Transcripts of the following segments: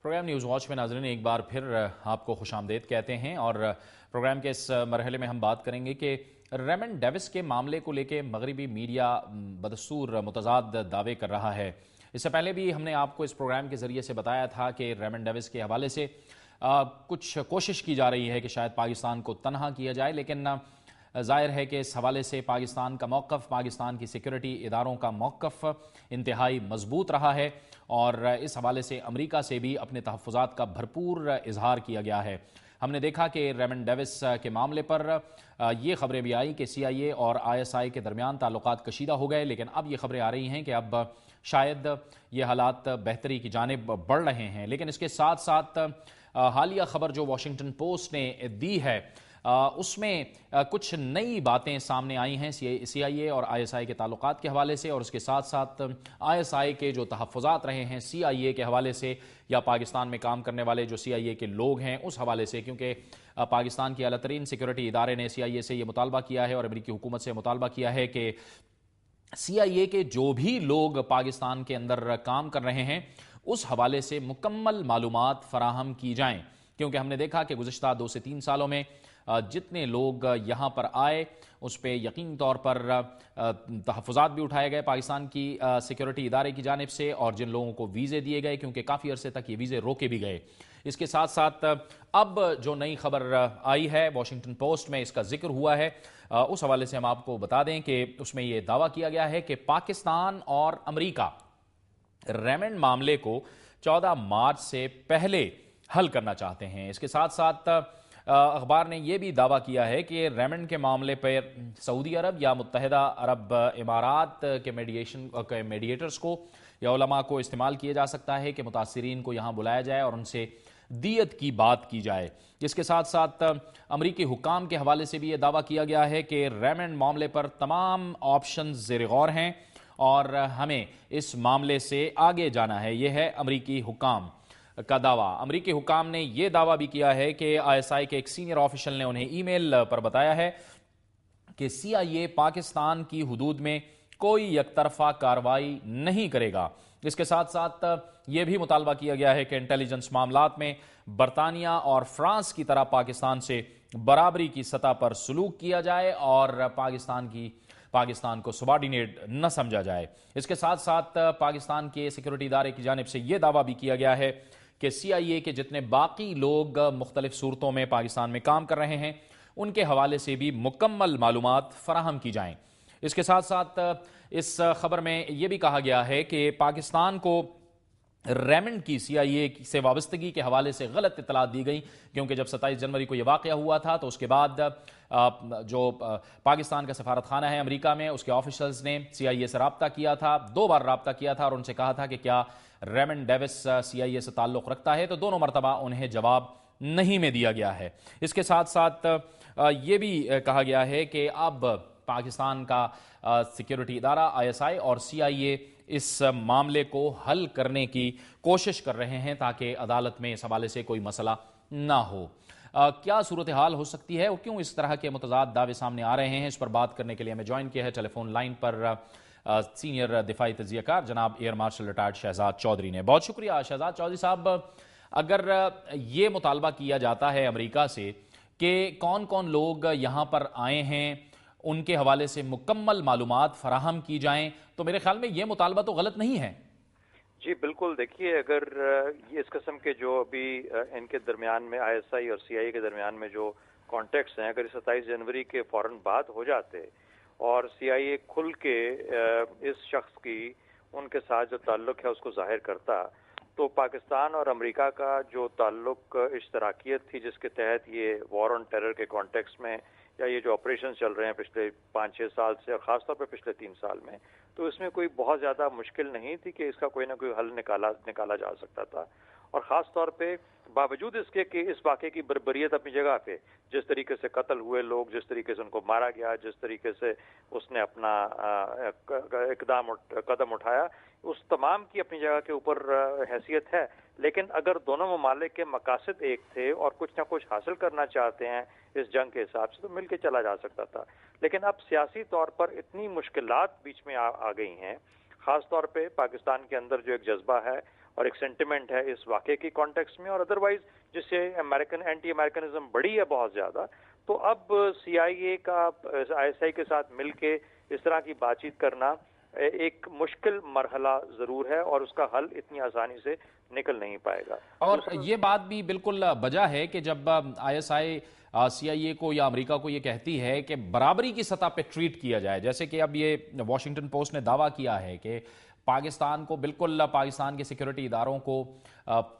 Programme news watch में नाज़रीन एक बार फिर आपको खुशामदीद कहते हैं और प्रोग्राम के इस मरहले में हम बात करेंगे कि रेमंड डेविस के मामले को लेके मगरबी मीडिया बदस्तूर मुतज़ाद दावे कर रहा है। इससे पहले भी हमने आपको इस प्रोग्राम के ज़रिए से बताया था कि रेमंड डेविस के हवाले से कुछ कोशिश की जा रही है कि शायद पाकिस्तान को तनहा किया जाए, लेकिन ज़ाहिर है कि इस हवाले से पाकिस्तान का मौक़िफ़, पाकिस्तान की सिक्योरिटी इदारों का मौक़िफ़ इंतहाई मजबूत रहा है और इस हवाले से अमेरिका से भी अपने तहफ़्फ़ुज़ात का भरपूर इजहार किया गया है। हमने देखा कि रेमंड डेविस के मामले पर ये ख़बरें भी आई कि CIA और ISI के दरमियान ताल्लुकात कशीदा हो गए, लेकिन अब ये ख़बरें आ रही हैं कि अब शायद ये हालात बेहतरी की जानिब बढ़ रहे हैं। लेकिन इसके साथ साथ हालिया ख़बर जो वाशिंगटन पोस्ट ने दी है उसमें कुछ नई बातें सामने आई हैं CIA और ISI के ताल्लुकात के हवाले से, और उसके साथ साथ ISI के जो तहफ़्फ़ुज़ात रहे हैं CIA के हवाले से या पाकिस्तान में काम करने वाले जो CIA के लोग हैं उस हवाले से, क्योंकि पाकिस्तान के आला तरीन सिक्योरिटी इदारे ने CIA से ये मुतालबा किया है और अमेरिकी हुकूमत से मुतालबा किया है कि CIA के जो भी लोग पाकिस्तान के अंदर काम कर रहे हैं उस हवाले से मुकम्मल मालूमात फराहम की जाएँ, क्योंकि हमने देखा कि गुज़िश्ता 2 से 3 सालों में जितने लोग यहाँ पर आए उस पर यकीन तौर पर तहफ़्फ़ुज़ात भी उठाए गए पाकिस्तान की सिक्योरिटी इदारे की जानिब से, और जिन लोगों को वीज़े दिए गए, क्योंकि काफ़ी अरसे तक ये वीज़े रोके भी गए। इसके साथ साथ अब जो नई खबर आई है वाशिंगटन पोस्ट में इसका जिक्र हुआ है, उस हवाले से हम आपको बता दें कि उसमें ये दावा किया गया है कि पाकिस्तान और अमेरिका रेमंड मामले को 14 मार्च से पहले हल करना चाहते हैं। इसके साथ साथ अखबार ने यह भी दावा किया है कि रेमंड के मामले पर सऊदी अरब या मुत्तहिदा अरब इमारात के मीडिएटर्स को या उलमा को इस्तेमाल किया जा सकता है कि मुतासिरीन को यहाँ बुलाया जाए और उनसे दियत की बात की जाए। इसके साथ साथ अमरीकी हुकाम के हवाले से भी ये दावा किया गया है कि रेमंड मामले पर तमाम ऑप्शन ज़ेर गौर हैं और हमें इस मामले से आगे जाना है। यह है अमरीकी हुकाम का दावा। अमरीकी हुकाम ने यह दावा भी किया है कि ISI के एक सीनियर ऑफिशियल ने उन्हें ईमेल पर बताया है कि CIA पाकिस्तान की हुदूद में कोई एकतरफा कार्रवाई नहीं करेगा। इसके साथ साथ यह भी मुतालबा किया गया है कि इंटेलिजेंस मामलात में बरतानिया और फ्रांस की तरह पाकिस्तान से बराबरी की सतह पर सलूक किया जाए और पाकिस्तान को सबॉर्डिनेट न समझा जाए। इसके साथ साथ पाकिस्तान के सिक्योरिटी इदारे की जानिब से यह दावा भी किया गया है कि CIA के जितने बाकी लोग मुख्तलिफ सूरतों में पाकिस्तान में काम कर रहे हैं उनके हवाले से भी मुकम्मल मालूमात फराहम की जाएं। इसके साथ साथ इस खबर में यह भी कहा गया है कि पाकिस्तान को रेमंड की CIA से वाबस्तगी के हवाले से गलत इतलात दी गई, क्योंकि जब 27 जनवरी को यह वाक़या हुआ था तो उसके बाद जो पाकिस्तान का सफारत खाना है अमेरिका में उसके ऑफिशल्स ने CIA से रब्ता किया था, 2 बार रब्ता किया था और उनसे कहा था कि क्या रेमंड डेविस CIA से ताल्लुक़ रखता है, तो दोनों मरतबा उन्हें जवाब नहीं में दिया गया है। इसके साथ साथ ये भी कहा गया है कि अब पाकिस्तान का सिक्योरिटी इदारा ISI और CIA इस मामले को हल करने की कोशिश कर रहे हैं ताकि अदालत में इस हवाले से कोई मसला ना हो। क्या सूरत हाल हो सकती है और क्यों इस तरह के मुतज़ाद दावे सामने आ रहे हैं, इस पर बात करने के लिए हमें ज्वाइन किया है टेलीफोन लाइन पर सीनियर दिफाई तज्ज़ियाकार जनाब air marshal retired Shahzad Chaudhry ने। बहुत शुक्रिया शहजाद चौधरी साहब। अगर ये मुतालबा किया जाता है अमेरिका से कि कौन कौन लोग यहाँ पर आए हैं उनके हवाले से मुकम्मल मालूमात फराहम की जाएं, तो मेरे ख्याल में ये मुतालबा तो गलत नहीं है। जी बिल्कुल, देखिए अगर ये इस किस्म के जो अभी इनके दरमियान में ISI और CIA के दरमियान में जो कॉन्टेक्ट्स हैं, अगर 27 जनवरी के फौरन बाद हो जाते और CIA खुल के इस शख्स की उनके साथ जो ताल्लुक है उसको जाहिर करता, तो पाकिस्तान और अमेरिका का जो ताल्लुक इश्तराकियत थी जिसके तहत ये वॉर ऑन टेरर के कॉन्टेक्स्ट में या ये जो ऑपरेशन चल रहे हैं पिछले 5-6 साल से और ख़ासतौर पर पिछले 3 साल में, तो इसमें कोई बहुत ज़्यादा मुश्किल नहीं थी कि इसका कोई ना कोई हल निकाला जा सकता था। और ख़ास तौर पे बावजूद इसके कि इस वाक़े की बर्बरियत अपनी जगह पे, जिस तरीके से कत्ल हुए लोग, जिस तरीके से उनको मारा गया, जिस तरीके से उसने अपना कदम उठाया, उस तमाम की अपनी जगह के ऊपर हैसियत है। लेकिन अगर दोनों ममालिक के मकासद एक थे और कुछ ना कुछ हासिल करना चाहते हैं इस जंग के हिसाब से, तो मिल के चला जा सकता था। लेकिन अब सियासी तौर पर इतनी मुश्किलात बीच में आ गई हैं, ख़ास तौर पे पाकिस्तान के अंदर जो एक जज्बा है اور ایک سینٹیمنٹ ہے اس واقعے کی کانٹیکسٹ میں، اور ادروائز جس سے اینٹی امریکنزم بڑھی ہے بہت زیادہ، تو اب سی آئی اے کا آئی ایس آئی کے ساتھ مل کے اس طرح کی بات چیت کرنا ایک مشکل مرحلہ ضرور ہے، اور اس کا حل اتنی آسانی سے نکل نہیں پائے گا۔ اور یہ بات بھی بالکل بجا ہے کہ جب آئی ایس آئی سی آئی اے کو یا امریکہ کو یہ کہتی ہے کہ برابری کی سطح پہ ٹریٹ کیا جائے، جیسے کہ اب یہ واشنگٹن پوسٹ نے دعویٰ کیا ہے کہ پاکستان کو بالکل پاکستان کے سیکیورٹی اداروں کو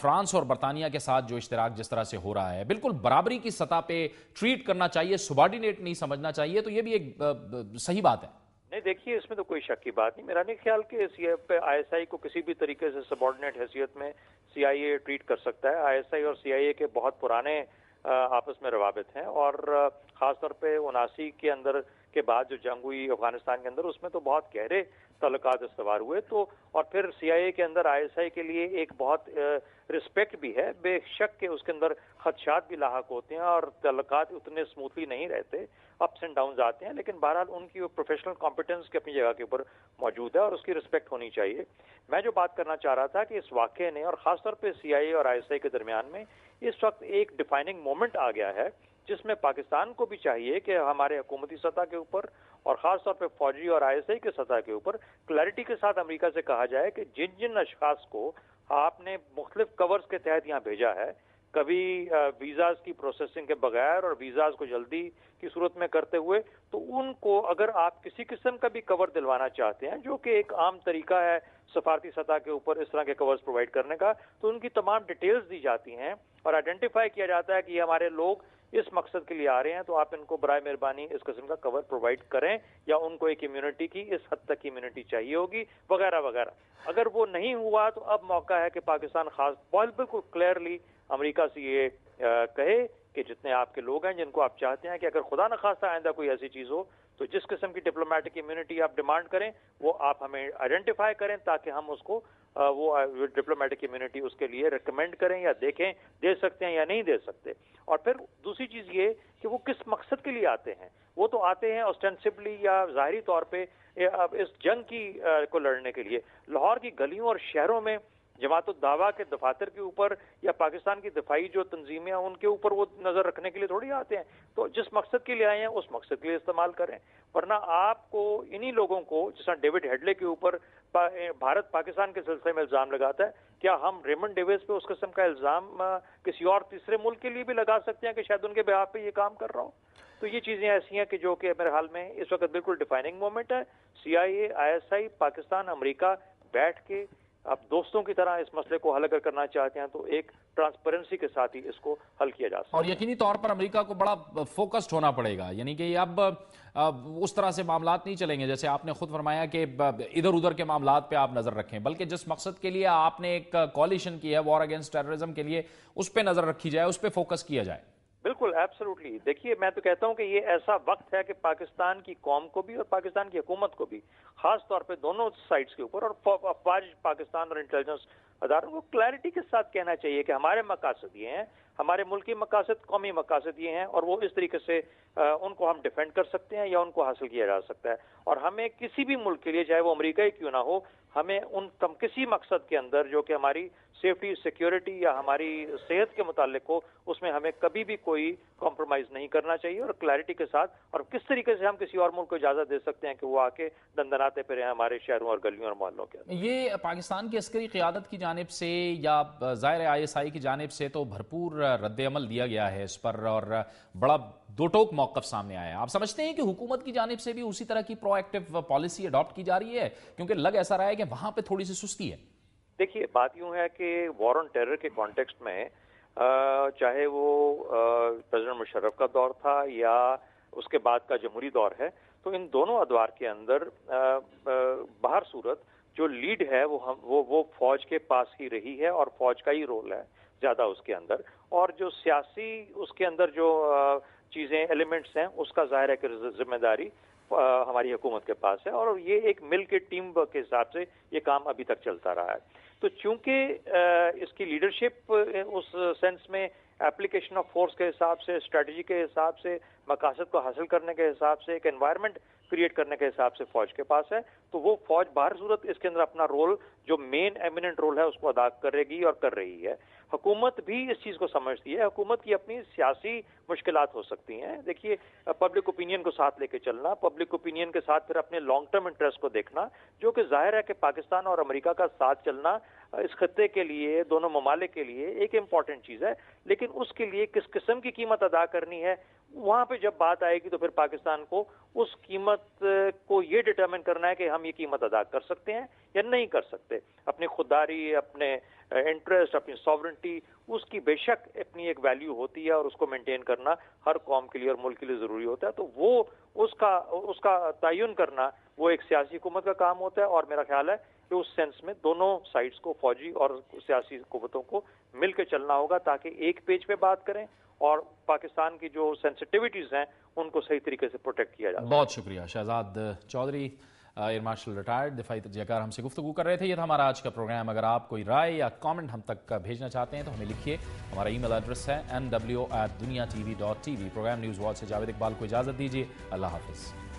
فرانس اور برطانیہ کے ساتھ جو اشتراک جس طرح سے ہو رہا ہے بالکل برابری کی سطح پہ ٹریٹ کرنا چاہیے، سبارڈینیٹ نہیں سمجھنا چاہیے، تو یہ بھی ایک صحیح بات ہے۔ نہیں دیکھیے، اس میں تو کوئی شک کی بات نہیں، میرا نہیں خیال کہ آئی ایس آئی کو کسی بھی طریقے سے سبارڈینیٹ حیثیت میں سی آئی اے ٹریٹ کر سکتا ہے۔ آئی ایس آئی اور سی آئی اے کے بہت پرانے آپس میں روابط ہیں، اور خاص طور پہ 79 کے اندر کے بعد جو جنگ ہوئی افغانستان کے اندر، اس میں تو بہت گہرے تعلقات استوار ہوئے، تو اور پھر سی آئی اے کے اندر آئی ایس آئی کے لیے ایک بہت رسپیکٹ بھی ہے، بے شک کہ اس کے اندر خدشات بھی لاحق ہوتے ہیں اور تعلقات اتنے سموتھلی نہیں رہتے، اپس اینڈ ڈاؤنز آتے ہیں، لیکن بہرحال ان کی پروفیشنل کمپیٹنس کی اپنی جگہ کے اوپر موجود ہے اور اس کی رسپیکٹ ہونی چاہیے۔ میں جو بات کرنا چاہ رہا تھا کہ اس واقعے نے، اور خاص طور پہ سی آئی اے اور آئی ایس آئی کے درمیان میں اس وقت ایک ڈیفائننگ مومنٹ آ گیا ہے، جس میں پاکستان کو بھی چاہیے کہ ہمارے حکومتی سطح کے اوپر اور خاص طور پہ فوجی اور آئی ایس آئی کے سطح کے اوپر کلیئرٹی کے ساتھ امریکہ سے کہا جائے کہ جن جن اشخاص کو آپ نے مختلف کورز کے تحت یہاں بھیجا ہے، کبھی ویزاز کی پروسیسنگ کے بغیر اور ویزاز کو جلدی کی صورت میں کرتے ہوئے، تو ان کو اگر آپ کسی قسم کا بھی کور دلوانا چاہتے ہیں، جو کہ ایک عام طریقہ ہے سفارتی سطح کے اوپر اس طرح کے کورز پرووائڈ کرنے کا، تو ان کی تمام ڈیٹیلز دی جاتی ہیں اور آئیڈینٹیفائی کیا جاتا ہے کہ یہ ہمارے لوگ اس مقصد کے لیے آ رہے ہیں، تو آپ ان کو برائے مہربانی اس قسم کا کور پرووائڈ کریں، یا ان کو ایک امیونٹی کی اس حد تک امیونٹی چاہیے ہوگی وغیرہ وغیرہ۔ اگر وہ نہیں ہوا تو اب موقع ہے کہ پاکستان خاص بالکل کلیئرلی امریکہ سے یہ کہے کہ جتنے آپ کے لوگ ہیں جن کو آپ چاہتے ہیں کہ اگر خدا نخواستہ آئندہ کوئی ایسی چیز ہو تو جس قسم کی ڈپلومیٹک امیونٹی آپ ڈیمانڈ کریں وہ آپ ہمیں آئیڈینٹیفائی کریں، تاکہ ہم اس کو وہ ڈپلومیٹک امیونٹی اس کے لیے ریکمینڈ کریں یا دیکھیں دے سکتے ہیں یا نہیں دے سکتے۔ اور پھر دوسری چیز یہ کہ وہ کس مقصد کے لیے آتے ہیں، وہ تو آتے ہیں اوسٹینسبلی یا ظاہری طور پہ اس جنگ کی کو لڑنے کے لیے۔ لاہور کی گلیوں اور شہروں میں جماعت الدعویٰ کے دفاتر کے اوپر یا پاکستان کی دفاعی جو تنظیمیں ہیں ان کے اوپر وہ نظر رکھنے کے لیے تھوڑی آتے ہیں، تو جس مقصد کے لیے آئے ہیں اس مقصد کے لیے استعمال کریں، ورنہ آپ کو انہی لوگوں کو جس طرح ڈیوڈ ہیڈلے کے اوپر بھارت پاکستان کے سلسلے میں الزام لگاتا ہے، کیا ہم ریمنڈ ڈیویس پہ اس قسم کا الزام کسی اور تیسرے ملک کے لیے بھی لگا سکتے ہیں کہ شاید ان کے بہاف پہ یہ کام کر رہا ہوں؟ تو یہ چیزیں ایسی ہیں کہ جو کہ میرے حال میں اس وقت بالکل ڈیفائننگ مومنٹ ہے۔ سی آئی اے، آئی ایس آئی، پاکستان، امریکہ بیٹھ کے اب دوستوں کی طرح اس مسئلے کو حل اگر کرنا چاہتے ہیں تو ایک ٹرانسپیرنسی کے ساتھ ہی اس کو حل کیا جا سکتا ہے، اور یقینی طور پر امریکہ کو بڑا فوکسڈ ہونا پڑے گا، یعنی کہ اب اس طرح سے معاملات نہیں چلیں گے جیسے آپ نے خود فرمایا کہ ادھر ادھر کے معاملات پہ آپ نظر رکھیں، بلکہ جس مقصد کے لیے آپ نے ایک کولیشن کی ہے وار اگینسٹ ٹیررزم کے لیے، اس پہ نظر رکھی جائے، اس پہ فوکس کیا جائے۔ بالکل ایبسولوٹلی۔ دیکھیے میں تو کہتا ہوں کہ یہ ایسا وقت ہے کہ پاکستان کی قوم کو بھی اور پاکستان کی حکومت کو بھی خاص طور پہ دونوں سائٹس کے اوپر اور افواج پاکستان اور انٹیلیجنس اداروں کو کلیئرٹی کے ساتھ کہنا چاہیے کہ ہمارے مقاصد یہ ہیں، ہمارے ملکی مقاصد، قومی مقاصد یہ ہیں، اور وہ اس طریقے سے ان کو ہم ڈیفینڈ کر سکتے ہیں یا ان کو حاصل کیا جا سکتا ہے، اور ہمیں کسی بھی ملک کے لیے چاہے وہ امریکہ ہی کیوں نہ ہو، ہمیں ان کسی مقصد کے اندر جو کہ ہماری سیفٹی، سیکیورٹی یا ہماری صحت کے متعلق ہو، اس میں ہمیں کبھی بھی کوئی کمپرومائز نہیں کرنا چاہیے، اور کلیئرٹی کے ساتھ، اور کس طریقے سے ہم کسی اور ملک کو اجازت دے سکتے ہیں کہ وہ آ کے دندناتے پھریں ہمارے شہروں اور گلیوں اور محلوں کے اندر۔ یہ پاکستان کی عسکری قیادت کی جانب سے یا ظاہر آئی ایس آئی کی جانب سے تو بھرپور رد عمل دیا گیا ہے اس پر، اور بڑا دو ٹوک موقف سامنے آیا ہے۔ آپ سمجھتے ہیں کہ حکومت کی جانب سے بھی اسی طرح کی پرو ایکٹیو پالیسی اڈاپٹ کی جا رہی ہے؟ کیونکہ لگ ایسا رہا ہے کہ وہاں پہ تھوڑی سی سستی ہے۔ دیکھیے بات یوں ہے کہ وار آن ٹیرر کے کانٹیکسٹ میں چاہے وہ پریزیڈنٹ مشرف کا دور تھا یا اس کے بعد کا جمہوری دور ہے، تو ان دونوں ادوار کے اندر باہر صورت جو لیڈ ہے وہ فوج کے پاس ہی رہی ہے، اور فوج کا ہی رول ہے زیادہ اس کے اندر، اور جو سیاسی اس کے اندر جو چیزیں ایلیمنٹس ہیں اس کا ظاہر ہے کہ ذمہ داری ہماری حکومت کے پاس ہے، اور یہ ایک مل کے ٹیم ورک کے حساب سے یہ کام ابھی تک چلتا رہا ہے۔ تو چونکہ اس کی لیڈرشپ اس سینس میں اپلیکیشن آف فورس کے حساب سے، اسٹریٹجی کے حساب سے، مقاصد کو حاصل کرنے کے حساب سے ایک انوائرمنٹ क्रिएट करने के हिसाब से फौज के पास है, तो वो फौज बाहर सूरत इसके अंदर अपना रोल जो मेन एमिनेंट रोल है उसको अदा करेगी और कर रही है। हुकूमत भी इस चीज को समझती है, हुकूमत की अपनी सियासी मुश्किलात हो सकती हैं। देखिए, पब्लिक ओपिनियन को साथ लेके चलना, पब्लिक ओपिनियन के साथ फिर अपने लॉन्ग टर्म इंटरेस्ट को देखना, जो कि जाहिर है कि पाकिस्तान और अमेरिका का साथ चलना इस खत्ते के लिए, दोनों ममालिक के लिए एक इम्पॉर्टेंट चीज है, लेकिन उसके लिए किस किस्म की कीमत अदा करनी है, वहां पे जब बात आएगी तो फिर पाकिस्तान को उस कीमत को ये डिटरमिन करना है कि हम ये कीमत अदा कर सकते हैं या नहीं कर सकते। अपनी खुददारी, अपने इंटरेस्ट, अपनी सॉवरेंटी, उसकी बेशक अपनी एक वैल्यू होती है और उसको मेंटेन करना हर कौम के लिए और मुल्क के लिए जरूरी होता है। तो वो उसका तयन करना वो एक सियासी हुकूमत का काम होता है, और मेरा ख्याल है कि उस सेंस में दोनों साइड्स को, फौजी और सियासी हुकूमतों को मिलकर चलना होगा ताकि एक पेज पे बात करें और पाकिस्तान की जो सेंसिटिविटीज हैं उनको सही तरीके से प्रोटेक्ट किया जाए। बहुत शुक्रिया। Shahzad Chaudhry, air marshal retired दिफाई तजज़ियाकार, हमसे गुफ्तगू कर रहे थे। ये था हमारा आज का प्रोग्राम। अगर आप कोई राय या कमेंट हम तक भेजना चाहते हैं तो हमें लिखिए। हमारा ईमेल एड्रेस है nw@duniatv.tv। प्रोग्राम न्यूज़ वॉच से जावेद इकबाल को इजाज़त दीजिए। अल्लाह हाफिज़।